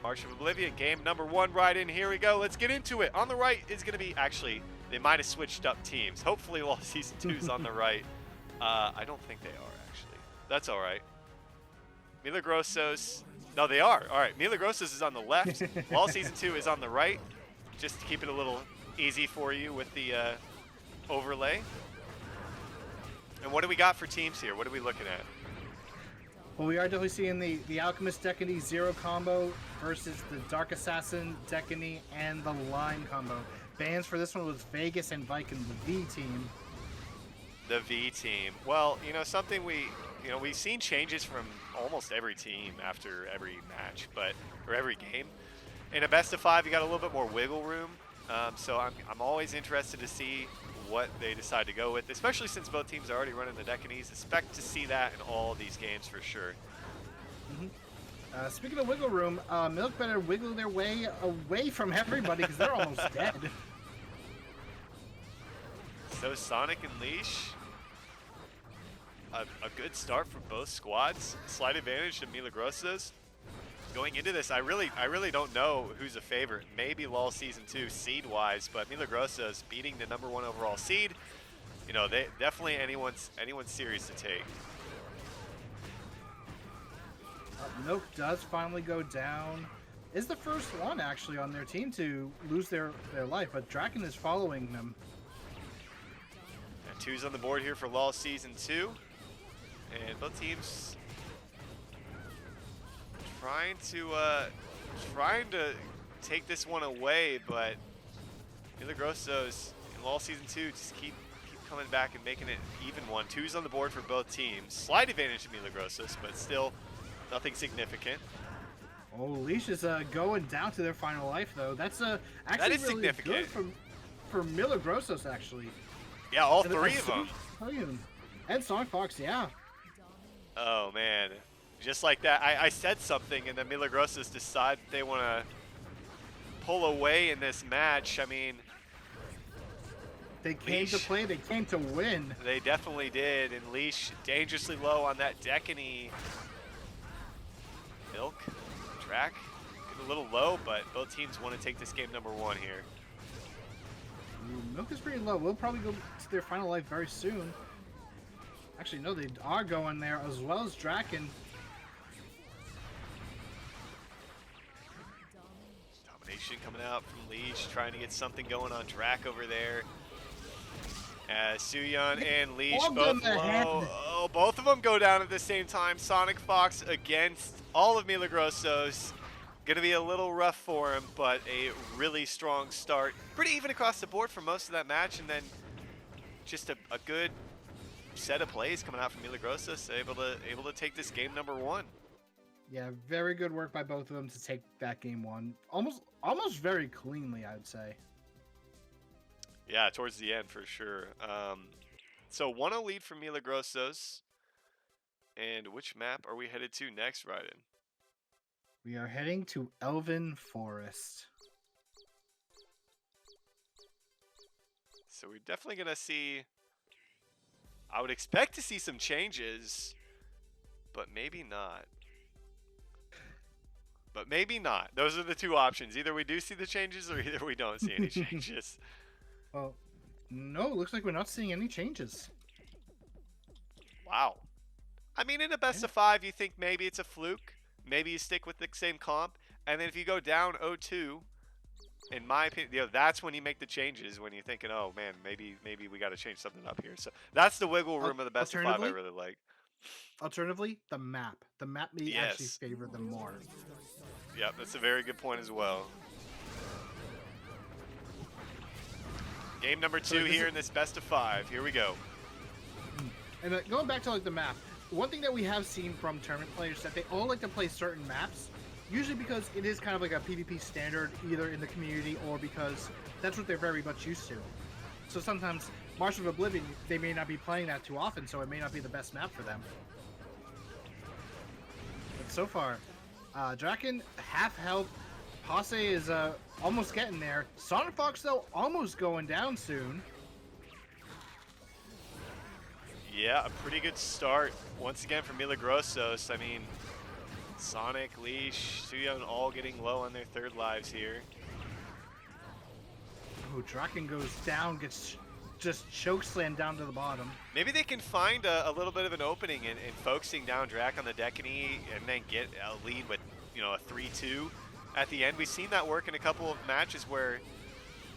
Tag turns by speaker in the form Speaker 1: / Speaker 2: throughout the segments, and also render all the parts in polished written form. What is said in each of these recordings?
Speaker 1: March of Oblivion, game number 1 right in. Here we go. Let's get into it. On the right is going to be, actually, they might have switched up teams. Hopefully, LOL Season 2 is on the right. I don't think they are, actually. That's all right. Milagrosos. No, they are. All right, Milagrosos is on the left. LOL Season 2 is on the right. Just to keep it a little easy for you with the overlay. And what do we got for teams here? What are we looking at?
Speaker 2: Well, we are definitely seeing the Alchemist Decany Zero combo versus the Dark Assassin Decany and the Line combo. Bans for this one was Vegas and Viking, the V team.
Speaker 1: The V team. Well, you know, something we've seen changes from almost every team after every match, or every game. In a best of 5, you got a little bit more wiggle room. So I'm always interested to see what they decide to go with, especially since both teams are already running the Decanies. Expect to see that in all of these games for sure.
Speaker 2: Speaking of wiggle room, Milk better wiggle their way away from everybody because they're almost dead.
Speaker 1: So Sonic and Leash, a good start for both squads. Slight advantage to Milagrosos. Going into this, I really don't know who's a favorite. Maybe LOL Season 2 seed-wise, but Milagrosos beating the #1 overall seed. You know, they definitely anyone's series to take.
Speaker 2: Milk does finally go down. Is the first one actually on their team to lose their life, but Draken is following them.
Speaker 1: And 2's on the board here for LOL Season 2, and both teams trying to take this one away, but Milagrosos in LOL Season 2 just keep coming back and making it even one. 2's on the board for both teams. Slight advantage to Milagrosos, but still nothing significant.
Speaker 2: Oh, Leash is going down to their final life though. That's actually
Speaker 1: that is
Speaker 2: really
Speaker 1: significant
Speaker 2: good for Milagrosos actually.
Speaker 1: Yeah, all
Speaker 2: And
Speaker 1: 3 of them.
Speaker 2: And Sonic Fox, yeah.
Speaker 1: Oh man. Just like that, I said something, and then Milagrosos decide they want to pull away in this match. I mean,
Speaker 2: they came to play, they came to win.
Speaker 1: They definitely did, and Leash dangerously low on that Decany. Milk, Drac, getting a little low, but both teams want to take this game #1 here.
Speaker 2: Milk is pretty low. We'll probably go to their final life very soon. Actually, no, they are going there, as well as Draken.
Speaker 1: Coming out from Leash, trying to get something going on Drac over there. As Suyon and Leash both low. Oh, both of them go down at the same time. Sonic Fox against all of Milagrosos. Gonna be a little rough for him, but a really strong start. Pretty even across the board for most of that match, and then just a good set of plays coming out from Milagrosos, able to take this game #1.
Speaker 2: Yeah, very good work by both of them to take that game 1. Almost very cleanly, I would say.
Speaker 1: Yeah, towards the end for sure. So 1-0 lead for Milagrosos. And which map are we headed to next, Ryden?
Speaker 2: We are heading to Elven Forest.
Speaker 1: So we're definitely going to see... I would expect to see some changes, but maybe not. But maybe not. Those are the 2 options. Either we do see the changes or either we don't see any changes.
Speaker 2: Well, no, it looks like we're not seeing any changes.
Speaker 1: Wow. I mean, in a best of 5, you think maybe it's a fluke. Maybe you stick with the same comp. And then if you go down 0-2, in my opinion, that's when you make the changes, when you're thinking, oh, man, maybe we got to change something up here. So that's the wiggle room of the best of 5 I really like.
Speaker 2: Alternatively, the map. The map may actually favor them more.
Speaker 1: Yep, that's a very good point as well. Game #2 here in this best of 5. Here we go.
Speaker 2: And going back to like the map, one thing that we have seen from tournament players is that they all like to play certain maps, usually because it is kind of like a PvP standard either in the community or because that's what they're very much used to. So sometimes March of Oblivion, they may not be playing that too often, so it may not be the best map for them. But so far, Draken, half health. Posse is almost getting there. Sonic Fox, though, almost going down soon.
Speaker 1: Yeah, a pretty good start once again for Milagrosos. I mean, Sonic, Leash, Suyeon all getting low on their third lives here.
Speaker 2: Oh, Draken goes down, gets just chokeslammed down to the bottom.
Speaker 1: Maybe they can find a little bit of an opening in focusing down Drac on the Dekini and then get a lead with, you know, a 3-2 at the end. We've seen that work in a couple of matches where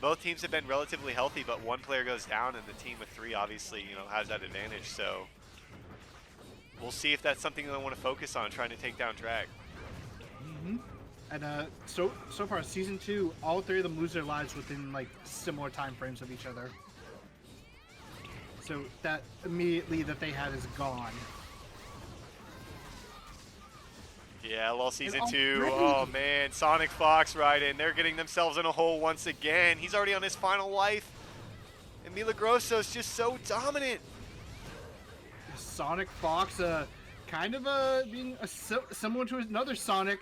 Speaker 1: both teams have been relatively healthy, but one player goes down and the team with 3 obviously, you know, has that advantage. So we'll see if that's something they want to focus on, trying to take down Drac.
Speaker 2: And so far, Season 2, all 3 of them lose their lives within like similar time frames of each other. So that immediately that they had is gone.
Speaker 1: Yeah, LOL Season 2. Oh man, Sonic Fox right in. They're getting themselves in a hole once again. He's already on his final life. And Milagrosos just so dominant.
Speaker 2: Sonic Fox, kind of being similar to another Sonic,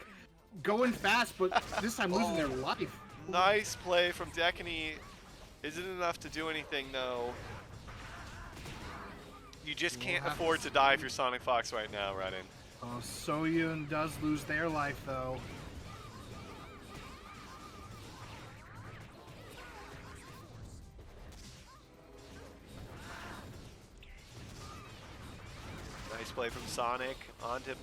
Speaker 2: going fast, but this time losing their life.
Speaker 1: Nice play from Dekini. Isn't enough to do anything though. You just can't afford to die if you're Sonic Fox right now, Radin.
Speaker 2: Oh, Soyun does lose their life though.
Speaker 1: Nice play from Sonic onto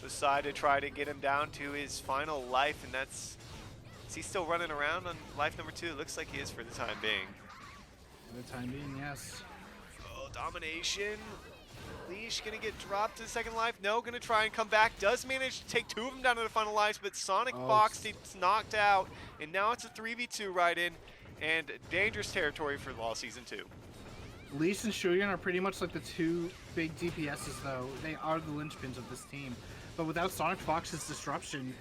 Speaker 1: the side to try to get him down to his final life, and that's... Is he still running around on life number 2? It looks like he is for the time being.
Speaker 2: For the time being, yes.
Speaker 1: Oh, domination. Leash gonna get dropped to the second life. No, gonna try and come back. Does manage to take 2 of them down to the final lives, but Sonic Fox gets knocked out, and now it's a 3v2 right in, and dangerous territory for LOL Season 2.
Speaker 2: Leash and Shuyan are pretty much like the 2 big DPSs though. They are the linchpins of this team. But without Sonic Fox's disruption,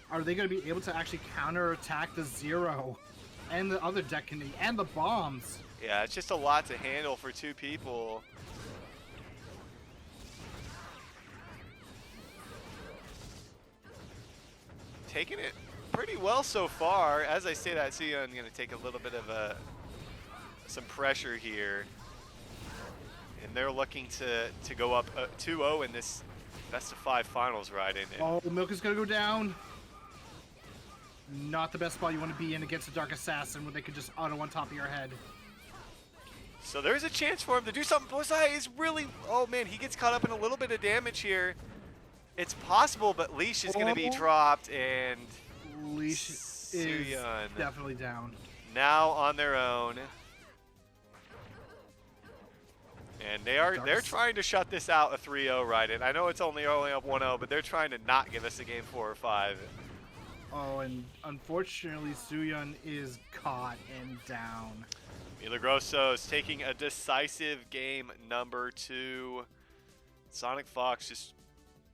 Speaker 2: are they going to be able to actually counterattack the Zero and the other Dekini and the bombs?
Speaker 1: Yeah, it's just a lot to handle for 2 people. Taking it pretty well so far. As I say that, Suyeon going to take a little bit of some pressure here. And they're looking to go up 2-0 in this best of 5 finals ride in.
Speaker 2: Oh, Milk is going to go down. Not the best spot you want to be in against a Dark Assassin where they could just auto on top of your head.
Speaker 1: So there's a chance for him to do something. Bozai is really... Oh man, he gets caught up in a little bit of damage here. It's possible, but Leash is going to be dropped, and
Speaker 2: Leash is definitely down.
Speaker 1: Now on their own. And they're trying to shut this out a 3-0 right in. I know it's only up 1-0, but they're trying to not give us a game 4 or 5.
Speaker 2: Oh, and unfortunately, Suyeon is caught and down.
Speaker 1: Milagrosos taking a decisive game number 2. Sonic Fox just,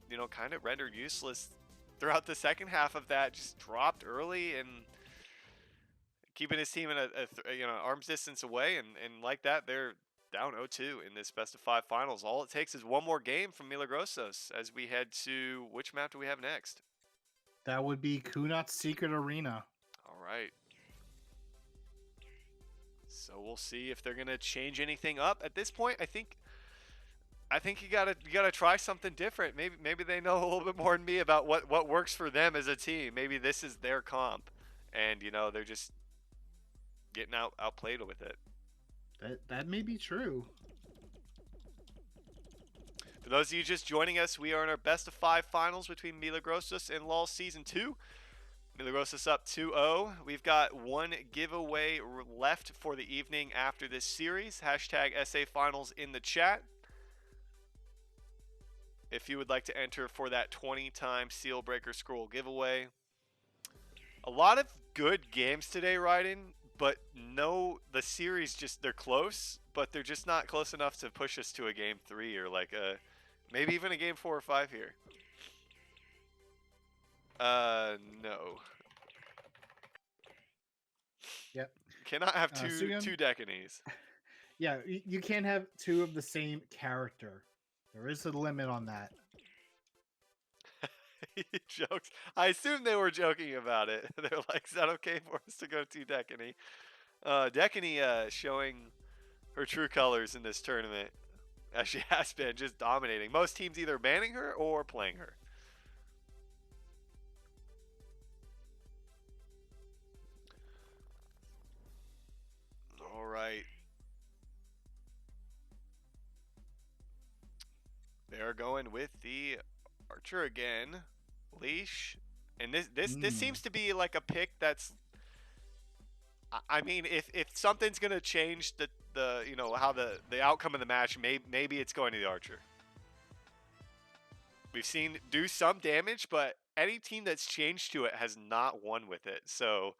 Speaker 1: you know, kind of rendered useless throughout the second half of that. Just dropped early and keeping his team in a you know, arm's distance away, and like that, they're down 0-2 in this best of 5 finals. All it takes is one more game from Milagrosos as we head to, which map do we have next?
Speaker 2: That would be Kunut's Secret Arena.
Speaker 1: All right. So we'll see if they're gonna change anything up. At this point, I think you gotta try something different. Maybe they know a little bit more than me about what works for them as a team. Maybe this is their comp, and you know they're just getting outplayed with it.
Speaker 2: That may be true.
Speaker 1: For those of you just joining us, we are in our best of 5 finals between Milagrosos and LOL Season 2. Milagrosos up 2-0. We've got one giveaway left for the evening after this series. Hashtag SA Finals in the chat. If you would like to enter for that 20-time Seal Breaker Scroll giveaway. A lot of good games today, Raiden, but no, the series just, they're close, but they're just not close enough to push us to a game 3 or like maybe even a game 4 or 5 here. No.
Speaker 2: Yep.
Speaker 1: Cannot have two Dekinis.
Speaker 2: Yeah, you can't have 2 of the same character. There is a limit on that.
Speaker 1: He jokes. I assume they were joking about it. They're like, is that okay for us to go to Dekini? Dekini showing her true colors in this tournament, as she has been, just dominating. Most teams either banning her or playing her. right. They're going with the Archer again. Leash. And this seems to be like a pick that's, I mean, if something's gonna change the you know how the outcome of the match, maybe it's going to the Archer. We've seen do some damage, but any team that's changed to it has not won with it. So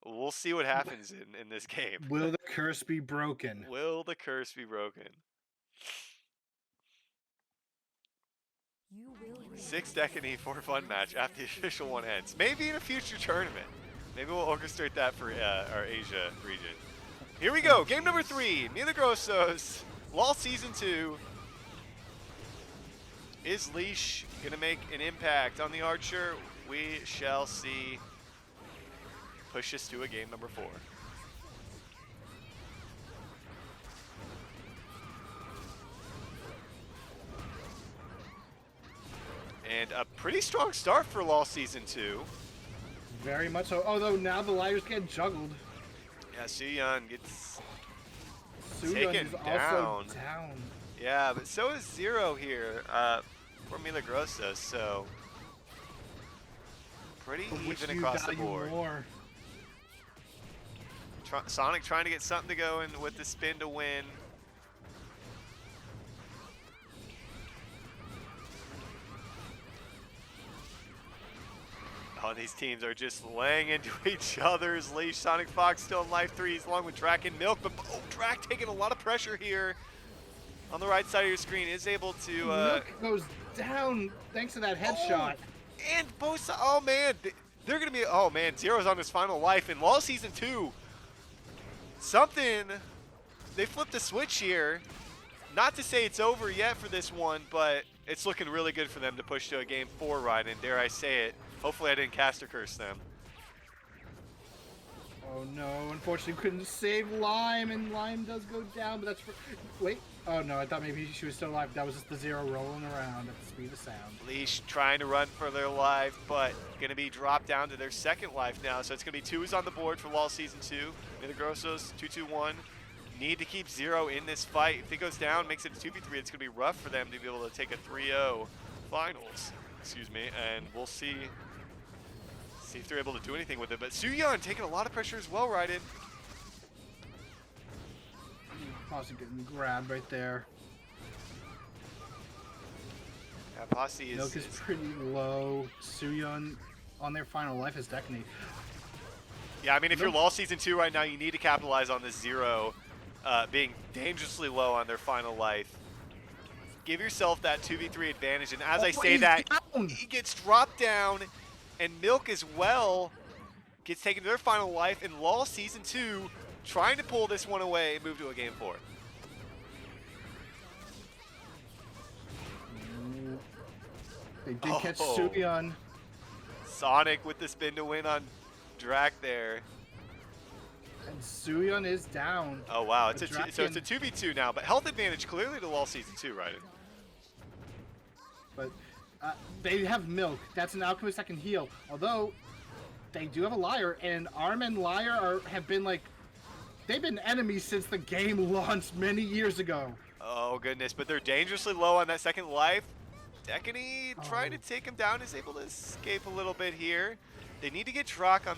Speaker 1: we'll see what happens in this game.
Speaker 2: Will the curse be broken?
Speaker 1: Will the curse be broken? 6 Decany for fun match after the official one ends. Maybe in a future tournament. Maybe we'll orchestrate that for our Asia region. Here we go. Game number 3. Milagrosos, LOL Season 2. Is Leash going to make an impact on the Archer? We shall see. Push us to a game number 4. And a pretty strong start for LOL Season 2.
Speaker 2: Very much so. Although now the liars get juggled.
Speaker 1: Yeah, Suyeon gets
Speaker 2: Suyeon
Speaker 1: taken
Speaker 2: is
Speaker 1: down.
Speaker 2: also down.
Speaker 1: Yeah, but so is Zero here for Milagrosos, so pretty even across the board. Sonic trying to get something to go in with the spin to win. Oh, these teams are just laying into each other's leash. Sonic Fox still in life 3s along with Drac and Milk, but Drac taking a lot of pressure here on the right side of your screen, is able to
Speaker 2: Milk goes down thanks to that headshot.
Speaker 1: And both, oh man, they're gonna be, oh man, Zero's on his final life in LOL Season 2. Something, they flipped a switch here. Not to say it's over yet for this one, but it's looking really good for them to push to a game 4 ride, and dare I say it, hopefully I didn't caster curse them.
Speaker 2: Oh no, unfortunately couldn't save Lime, and Lime does go down, but that's for, wait. Oh no, I thought maybe she was still alive. That was just the Zero rolling around at the speed of sound.
Speaker 1: Leash trying to run for their life, but gonna be dropped down to their second life now. So it's gonna be 2s on the board for LOL Season 2. Milagrosos, 2-2-1. Need to keep Zero in this fight. If he goes down, makes it a 2v3, it's gonna be rough for them to be able to take a 3-0 finals. Excuse me, and we'll see if they're able to do anything with it. But Suyeon taking a lot of pressure as well, Raiden.
Speaker 2: Posse getting grabbed right there.
Speaker 1: Yeah, Posse is...
Speaker 2: Milk is pretty low. Suyeon on their final life is Decany.
Speaker 1: Yeah, I mean, if you're LOL Season 2 right now, you need to capitalize on this Zero being dangerously low on their final life. Give yourself that 2v3 advantage, and as I say that, he gets dropped down, and Milk as well gets taken to their final life in LOL Season 2, trying to pull this one away and move to a game 4.
Speaker 2: They did catch Suyeon.
Speaker 1: Sonic with the spin to win on Drac there.
Speaker 2: And Suyeon is down.
Speaker 1: Oh wow, it's so it's a 2v2 now, but health advantage clearly to LOL Season 2, right?
Speaker 2: But they have Milk. That's an alchemist that can heal. Although they do have a Liar, and Arm and Liar have been like, they've been enemies since the game launched many years ago.
Speaker 1: Oh goodness, but they're dangerously low on that second life. Decany trying to take him down, is able to escape a little bit here. They need to get Drock on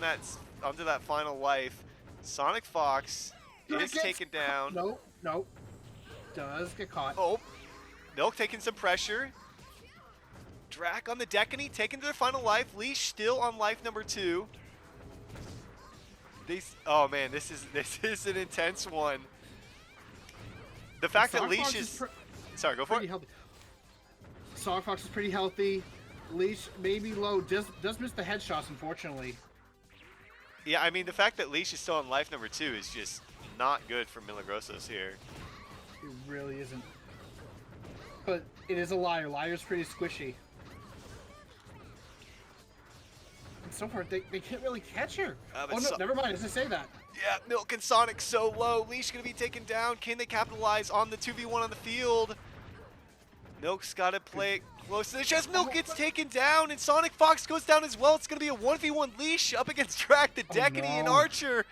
Speaker 1: onto that final life. Sonic Fox is taken down.
Speaker 2: No. Does get caught.
Speaker 1: Oh, Milk taking some pressure. Drac on the Decany, taken to their final life. Leash still on life number 2. Oh man, this is an intense one. The fact that Leash is sorry, go for it.
Speaker 2: Healthy. Sonic Fox is pretty healthy. Leash maybe low. Does miss the headshots, unfortunately.
Speaker 1: Yeah, I mean the fact that Leash is still on life number 2 is just not good for Milagrosos here.
Speaker 2: It really isn't. But it is a Liar. Liar's pretty squishy. And so far, they can't really catch her. Oh no, never mind. I was gonna say that.
Speaker 1: Yeah, Milk and Sonic so low. Leash gonna be taken down. Can they capitalize on the 2v1 on the field? Milk's got to play it close to the chest. Milk gets taken down, and Sonic Fox goes down as well. It's going to be a 1v1 Leash up against Drac, the Decany, and Archer.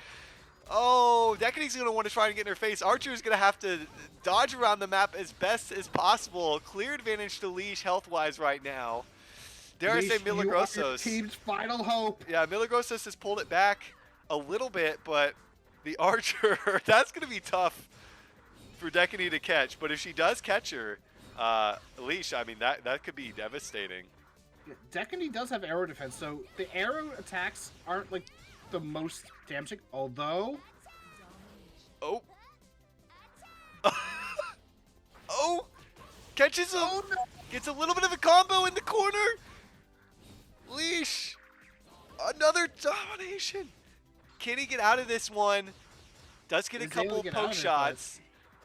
Speaker 1: Oh, Decading's going to want to try and get in her face. Archer's going to have to dodge around the map as best as possible. Clear advantage to Leash health-wise right now. Dare I say Milagrosos.
Speaker 2: You are your team's final hope.
Speaker 1: Yeah, Milagrosos has pulled it back a little bit, but the Archer, that's going to be tough for Decany to catch. But if she does catch her, Leash, I mean, that could be devastating.
Speaker 2: Yeah, Decany does have arrow defense, so the arrow attacks aren't like the most damaging, although...
Speaker 1: Oh. Oh! Catches him!
Speaker 2: Oh, no.
Speaker 1: Gets a little bit of a combo in the corner! Leash! Another domination! Can he get out of this one? Does get a couple poke shots.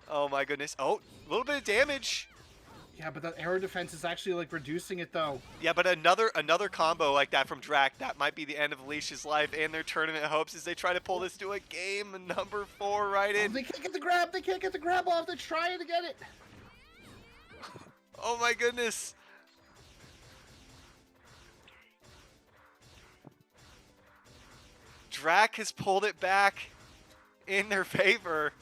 Speaker 1: Oh my goodness. Oh, a little bit of damage.
Speaker 2: Yeah, but the arrow defense is actually like reducing it though.
Speaker 1: Yeah, but another combo like that from Drac, that might be the end of Leash's life and their tournament hopes as they try to pull this to a game number 4 right in.
Speaker 2: They can't get the grab. They can't get the grab off. They're trying to get it.
Speaker 1: Oh my goodness. Drac has pulled it back in their favor.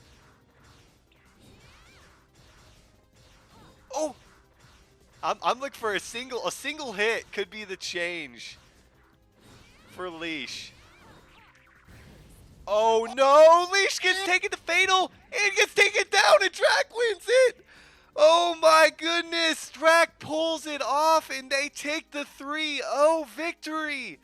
Speaker 1: Oh! I'm looking for a single hit could be the change for Leash. Oh no! Leash gets taken to Fatal and gets taken down and Drac wins it! Oh my goodness! Drac pulls it off and they take the 3-0 victory!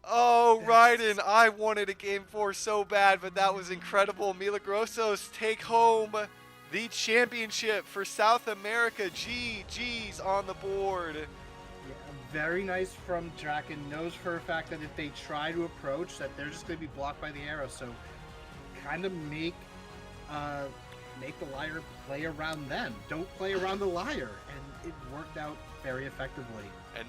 Speaker 1: Oh, Raiden, I wanted a game 4 so bad, but that was incredible. Milagrosos take home the championship for South America. GG's on the board.
Speaker 2: Yeah, very nice from Draken. Knows for a fact that if they try to approach, that they're just going to be blocked by the arrow. So, kind of make the liar play around them. Don't play around the liar, and it worked out very effectively.
Speaker 1: And